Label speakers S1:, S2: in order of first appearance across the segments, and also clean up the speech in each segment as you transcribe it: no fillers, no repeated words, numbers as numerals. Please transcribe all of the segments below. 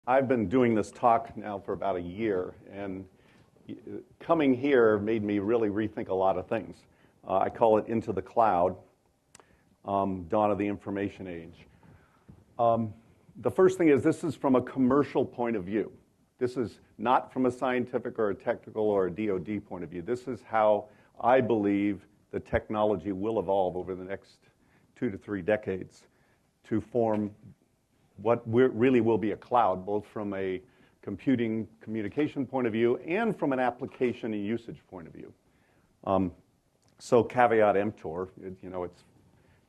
S1: I've been doing this talk now for about a year, and coming here made me really rethink a lot of things. I call it Into the Cloud, Dawn of the Information Age. The first thing is this is from a commercial point of view. This is not from a scientific or a technical or a DoD point of view. This is how I believe the technology will evolve over the next 2 to 3 decades to form what really will be a cloud, both from a computing communication point of view and from an application and usage point of view. So caveat emptor,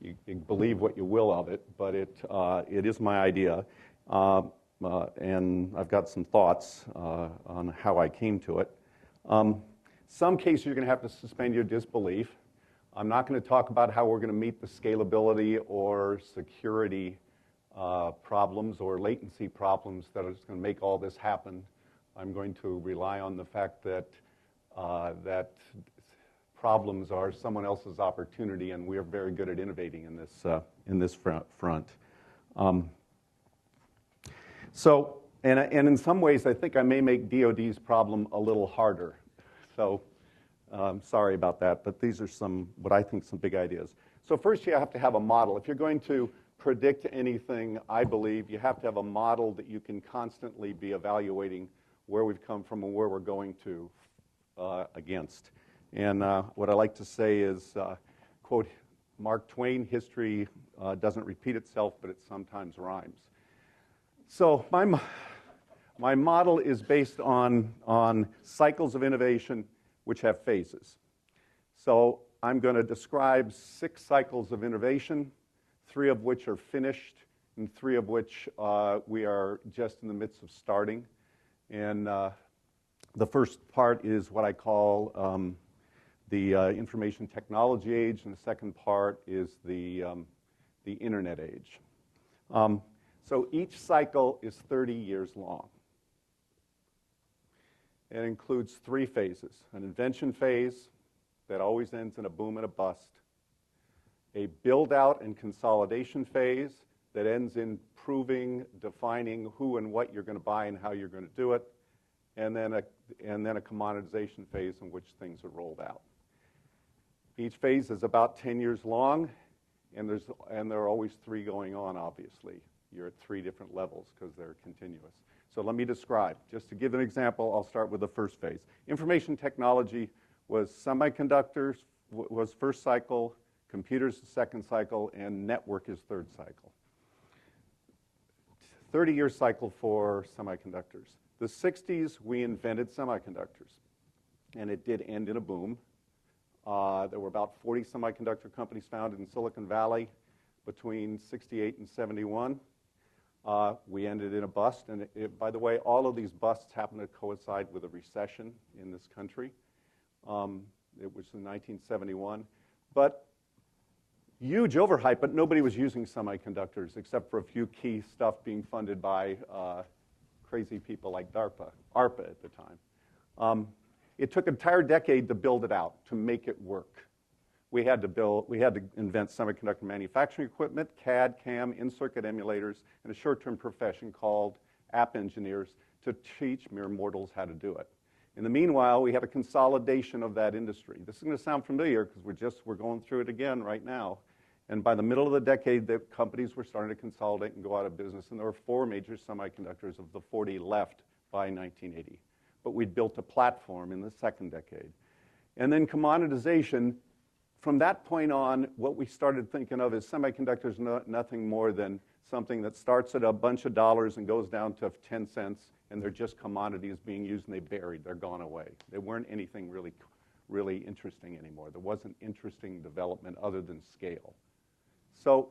S1: you believe what you will of it, but it is my idea, and I've got some thoughts on how I came to it. Some cases you're going to have to suspend your disbelief. I'm not going to talk about how we're going to meet the scalability or security problems or latency problems that are just going to make all this happen. I'm going to rely on the fact that that problems are someone else's opportunity, and we are very good at innovating in this front. So, and in some ways, I think I may make DoD's problem a little harder. So, sorry about that, but these are what I think some big ideas. So first, you have to have a model. If you're going to predict anything, I believe you have to have a model that you can constantly be evaluating where we've come from and where we're going to against. And what I like to say is, quote Mark Twain, history doesn't repeat itself, but it sometimes rhymes. So my model is based on cycles of innovation which have phases. So I'm going to describe 6 cycles of innovation, 3 of which are finished, and 3 of which we are just in the midst of starting. And the first part is what I call the information technology age, and the second part is the internet age. So each cycle is 30 years long. It includes 3 phases: an invention phase that always ends in a boom and a bust, a build-out and consolidation phase that ends in proving, defining who and what you're going to buy and how you're going to do it, and then a commoditization phase in which things are rolled out. Each phase is about 10 years long, and there are always 3 going on, obviously. You're at 3 different levels because they're continuous. So let me describe. Just to give an example, I'll start with the first phase. Information technology was semiconductors was first cycle, computers the second cycle, and network is third cycle. 30-year cycle for semiconductors. The 60s, we invented semiconductors, and it did end in a boom. There were about 40 semiconductor companies founded in Silicon Valley between 68 and 71. We ended in a bust, and by the way, all of these busts happened to coincide with a recession in this country. It was in 1971. But huge overhype, but nobody was using semiconductors except for a few key stuff being funded by crazy people like ARPA at the time. It took an entire decade to build it out, to make it work. We had to invent semiconductor manufacturing equipment, CAD, CAM, in-circuit emulators, and a short-term profession called app engineers to teach mere mortals how to do it. In the meanwhile, we had a consolidation of that industry. This is going to sound familiar because we're going through it again right now. And by the middle of the decade, the companies were starting to consolidate and go out of business, and there were 4 major semiconductors of the 40 left by 1980. But we'd built a platform in the second decade. And then commoditization. From that point on, what we started thinking of is semiconductors nothing more than something that starts at a bunch of dollars and goes down to 10 cents, and they're just commodities being used, and they're gone away. They weren't anything really interesting anymore. There wasn't interesting development other than scale. So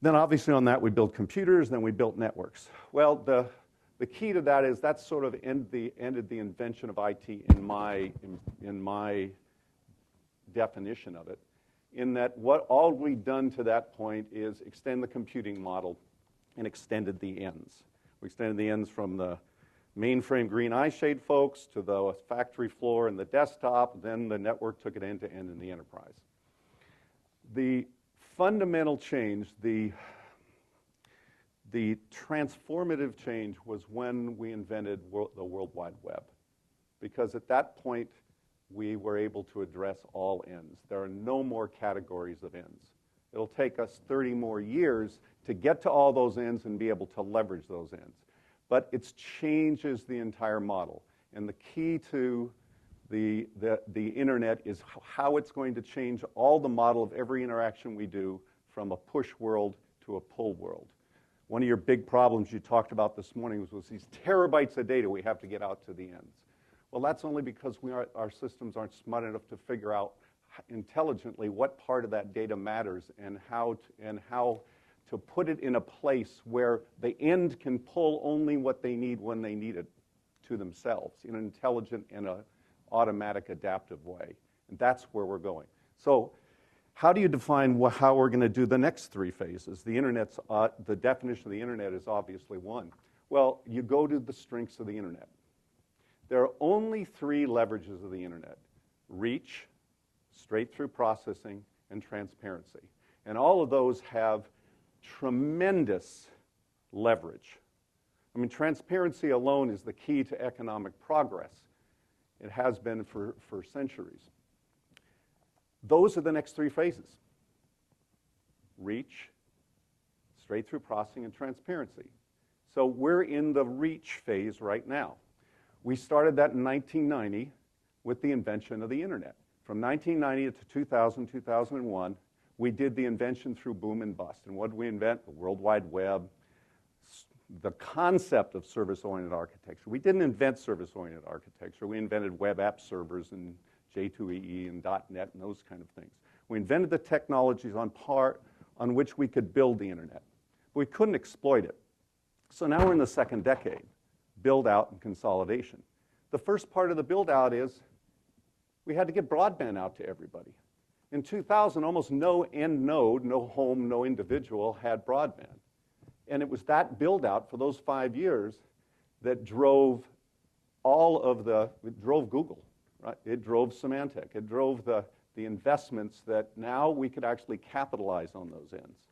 S1: then obviously on that we built computers, then we built networks. Well, the key to that is that sort of ended the invention of IT in my definition of it, in that all we've done to that point is extend the computing model and extended the ends. We extended the ends from the mainframe green eyeshade folks to the factory floor and the desktop, then the network took it end to end in the enterprise. The fundamental change, the The transformative change was when we invented the World Wide Web, because at that point, we were able to address all ends. There are no more categories of ends. It'll take us 30 more years to get to all those ends and be able to leverage those ends. But it changes the entire model. And the key to the internet is how it's going to change all the model of every interaction we do, from a push world to a pull world. One of your big problems you talked about this morning was these terabytes of data we have to get out to the ends. Well, that's only because our systems aren't smart enough to figure out intelligently what part of that data matters and how to put it in a place where the end can pull only what they need when they need it to themselves in an intelligent and an automatic, adaptive way. And that's where we're going. So how do you define how we're going to do the next three phases? The definition of the internet is obviously one. Well, you go to the strengths of the internet. There are only three leverages of the internet: reach, straight-through processing, and transparency. And all of those have tremendous leverage. I mean, transparency alone is the key to economic progress. It has been for centuries. Those are the next three phases: reach, straight-through processing, and transparency. So we're in the reach phase right now. We started that in 1990 with the invention of the internet. From 1990 to 2000, 2001, we did the invention through boom and bust. And what did we invent? The World Wide Web, the concept of service-oriented architecture. We didn't invent service-oriented architecture. We invented web app servers and J2EE and .NET and those kind of things. We invented the technologies on which we could build the internet. But we couldn't exploit it. So now we're in the second decade. Build out and consolidation. The first part of the build out is we had to get broadband out to everybody. In 2000, almost no end node, no home, no individual had broadband. And it was that build out for those 5 years that drove it drove Google, right? It drove Symantec. It drove the investments that now we could actually capitalize on those ends.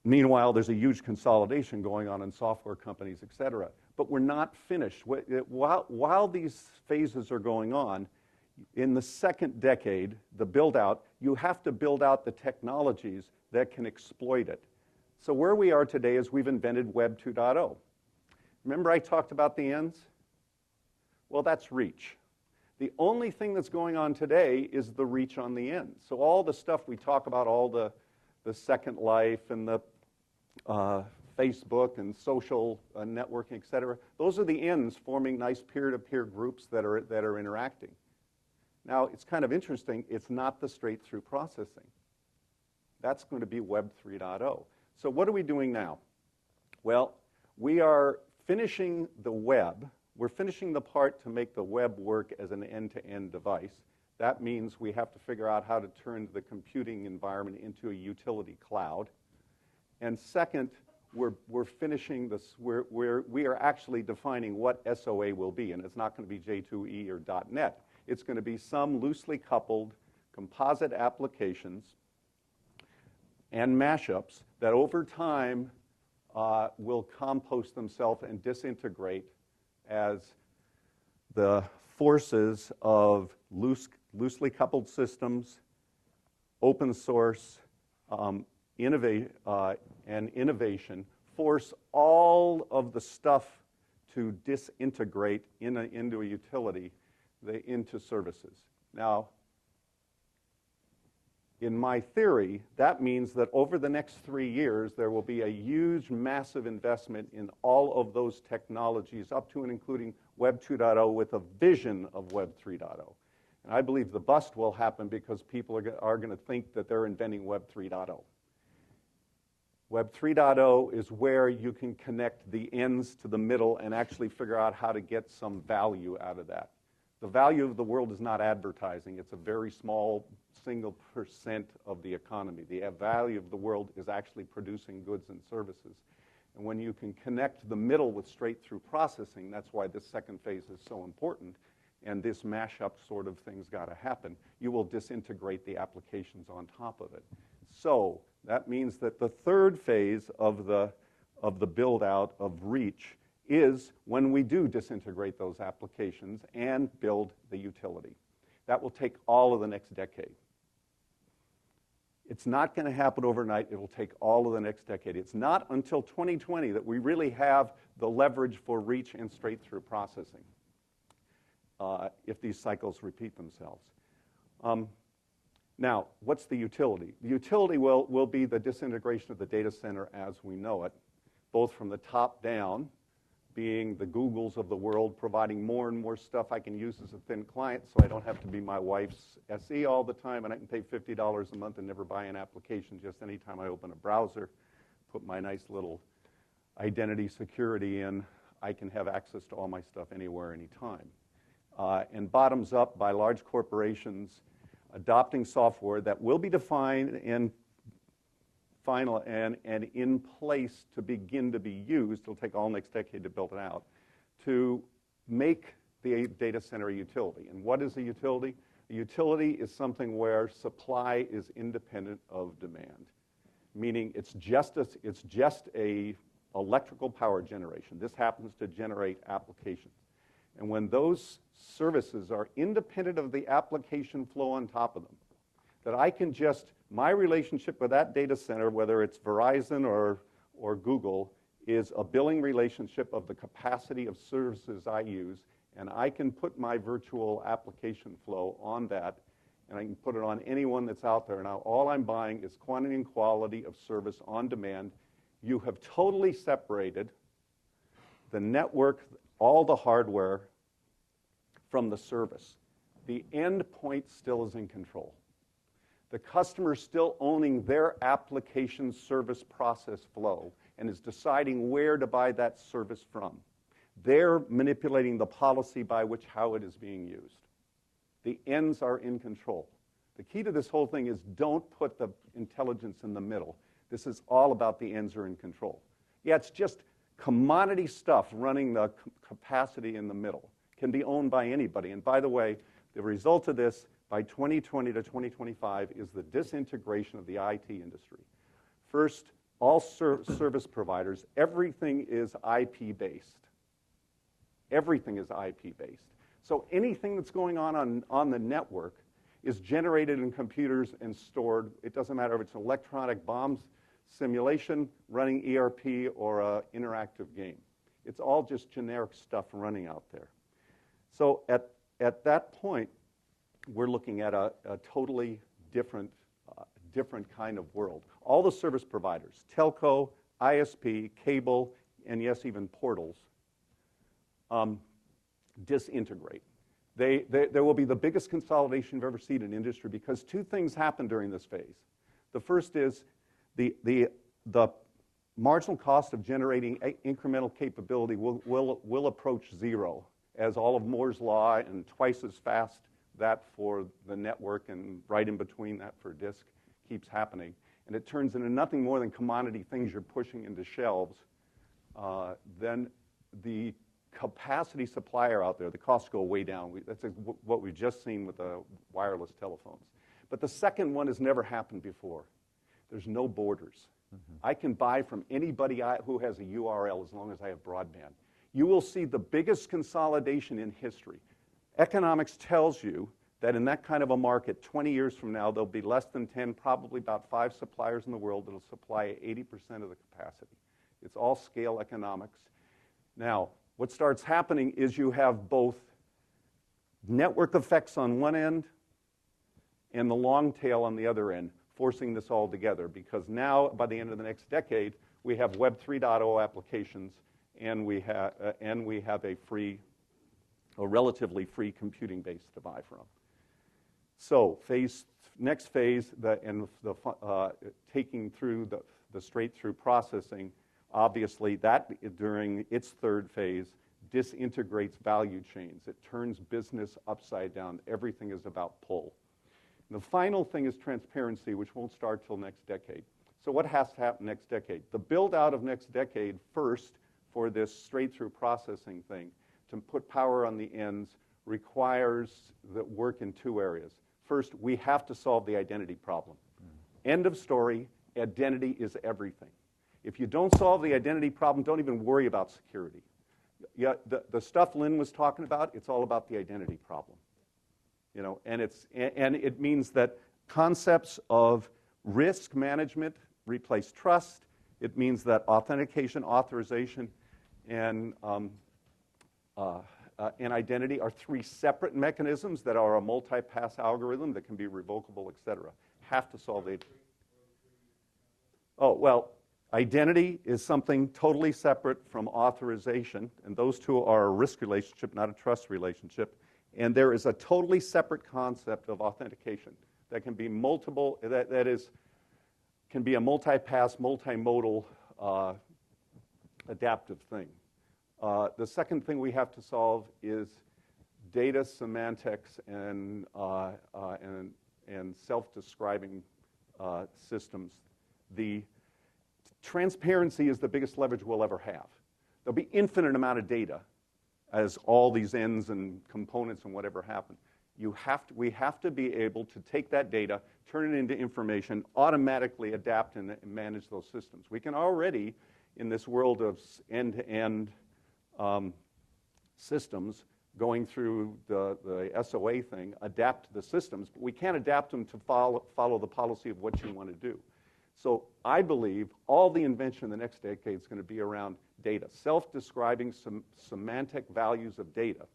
S1: Meanwhile, there's a huge consolidation going on in software companies, et cetera. But we're not finished. While these phases are going on, in the second decade, the build-out, you have to build out the technologies that can exploit it. So where we are today is we've invented Web 2.0. Remember I talked about the ends? Well, that's reach. The only thing that's going on today is the reach on the ends. So all the stuff we talk about, all the Second Life and the Facebook and social networking, et cetera, those are the ends forming nice peer-to-peer groups that are interacting. Now, it's kind of interesting. It's not the straight-through processing. That's going to be Web 3.0. So what are we doing now? Well, we are finishing the web. We're finishing the part to make the web work as an end-to-end device. That means we have to figure out how to turn the computing environment into a utility cloud. And second, we're finishing this. We are actually defining what SOA will be, and it's not going to be J2E or .NET. It's going to be some loosely coupled composite applications and mashups that over time will compost themselves and disintegrate as the forces of loosely coupled systems, open source, and innovation force all of the stuff to disintegrate into a utility, into services. Now, in my theory, that means that over the next 3 years, there will be a huge, massive investment in all of those technologies, up to and including Web 2.0 with a vision of Web 3.0. And I believe the bust will happen because people are going to think that they're inventing Web 3.0. Web 3.0 is where you can connect the ends to the middle and actually figure out how to get some value out of that. The value of the world is not advertising. It's a very small single % of the economy. The value of the world is actually producing goods and services. And when you can connect the middle with straight-through processing, that's why this second phase is so important, and this mashup sort of thing's got to happen, you will disintegrate the applications on top of it. So That means that the third phase of the build-out of reach is when we do disintegrate those applications and build the utility. That will take all of the next decade. It's not going to happen overnight. It will take all of the next decade. It's not until 2020 that we really have the leverage for reach and straight-through processing if these cycles repeat themselves. Now, what's the utility? The utility will be the disintegration of the data center as we know it, both from the top down, being the Googles of the world, providing more and more stuff I can use as a thin client so I don't have to be my wife's SE all the time, and I can pay $50 a month and never buy an application just anytime I open a browser, put my nice little identity security in, I can have access to all my stuff anywhere, anytime. And bottoms up by large corporations adopting software that will be defined and final and in place to begin to be used. It'll take all next decade to build it out, to make the data center a utility. And what is a utility? A utility is something where supply is independent of demand, meaning it's just a electrical power generation. This happens to generate applications. And when those services are independent of the application flow on top of them, that I can just, my relationship with that data center, whether it's Verizon or Google, is a billing relationship of the capacity of services I use, and I can put my virtual application flow on that, and I can put it on anyone that's out there. Now, all I'm buying is quantity and quality of service on demand. You have totally separated the network, all the hardware, from the service. The end point still is in control. The customer is still owning their application service process flow and is deciding where to buy that service from. They're manipulating the policy by which how it is being used. The ends are in control. The key to this whole thing is don't put the intelligence in the middle. This is all about the ends are in control. Yeah, it's just commodity stuff running the capacity in the middle. Can be owned by anybody. And by the way, the result of this by 2020 to 2025 is the disintegration of the IT industry. First, all service providers, everything is IP-based. Everything is IP-based. So anything that's going on the network is generated in computers and stored. It doesn't matter if it's an electronic bombs simulation, running ERP, or an interactive game. It's all just generic stuff running out there. So at that point, we're looking at a totally different kind of world. All the service providers, telco, ISP, cable, and yes, even portals, disintegrate. There will be the biggest consolidation you've ever seen in industry because two things happen during this phase. The first is the marginal cost of generating incremental capability will approach zero, as all of Moore's law and twice as fast that for the network and right in between that for disk keeps happening. And it turns into nothing more than commodity things you're pushing into shelves. Then the capacity supplier out there, the costs go way down. That's what we've just seen with the wireless telephones. But the second one has never happened before. There's no borders. Mm-hmm. I can buy from anybody who has a URL as long as I have broadband. You will see the biggest consolidation in history. Economics tells you that in that kind of a market, 20 years from now, there'll be less than 10, probably about 5 suppliers in the world that'll supply 80% of the capacity. It's all scale economics. Now, what starts happening is you have both network effects on one end and the long tail on the other end, forcing this all together. Because now, by the end of the next decade, we have Web 3.0 applications, and we have a relatively free computing base to buy from. So next phase, taking through the straight-through processing, obviously that during its third phase disintegrates value chains. It turns business upside down. Everything is about pull. And the final thing is transparency, which won't start till next decade. So what has to happen next decade? The build out of next decade first for this straight-through processing thing to put power on the ends requires that work in two areas. First, we have to solve the identity problem. End of story. identity is everything. If you don't solve the identity problem, don't even worry about security. Yeah, the stuff Lynn was talking about, it's all about the identity problem. You know, and it means that concepts of risk management replace trust. It means that authentication, authorization, and identity are three separate mechanisms that are a multi-pass algorithm that can be revocable, et cetera. Have to solve it. Oh, well, identity is something totally separate from authorization, and those two are a risk relationship, not a trust relationship. And there is a totally separate concept of authentication that can be multiple, that is, can be a multi-pass, multimodal, adaptive thing. The second thing we have to solve is data semantics and self-describing systems. The transparency is the biggest leverage we'll ever have. There'll be infinite amount of data as all these ends and components and whatever happen. We have to be able to take that data, turn it into information, automatically adapt and manage those systems. We can already, in this world of end-to-end systems, going through the SOA thing, adapt the systems, but we can't adapt them to follow the policy of what you want to do. So I believe all the invention in the next decade is going to be around data, self-describing semantic values of data.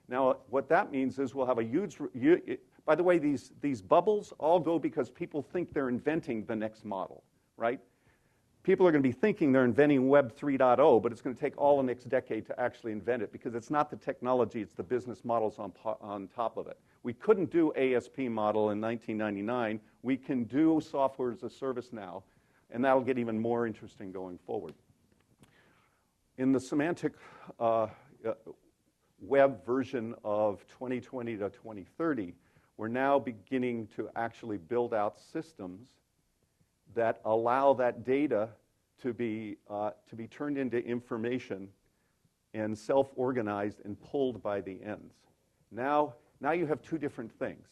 S1: Now, what that means is we'll have a huge, by the way, these bubbles all go because people think they're inventing the next model, right? People are going to be thinking they're inventing Web 3.0, but it's going to take all the next decade to actually invent it because it's not the technology, it's the business models on top of it. We couldn't do ASP model in 1999. We can do software as a service now, and that'll get even more interesting going forward. In the semantic web version of 2020 to 2030, we're now beginning to actually build out systems that allow that data to be turned into information and self-organized and pulled by the ends. Now you have two different things.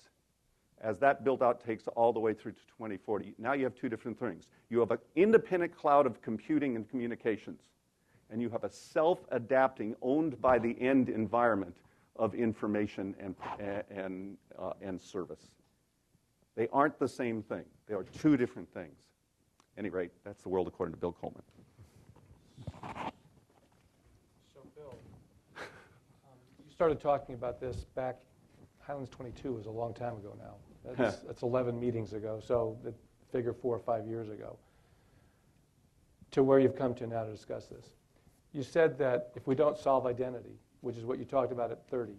S1: As that build-out takes all the way through to 2040, now you have two different things. You have an independent cloud of computing and communications, and you have a self-adapting, owned by the end environment of information and service. They aren't the same thing. They are two different things. At any rate, that's the world according to Bill Coleman.
S2: So, Bill, you started talking about this back, Highlands 22 was a long time ago now. That's 11 meetings ago, so the figure 4 or 5 years ago, to where you've come to now to discuss this. You said that if we don't solve identity, which is what you talked about at 30,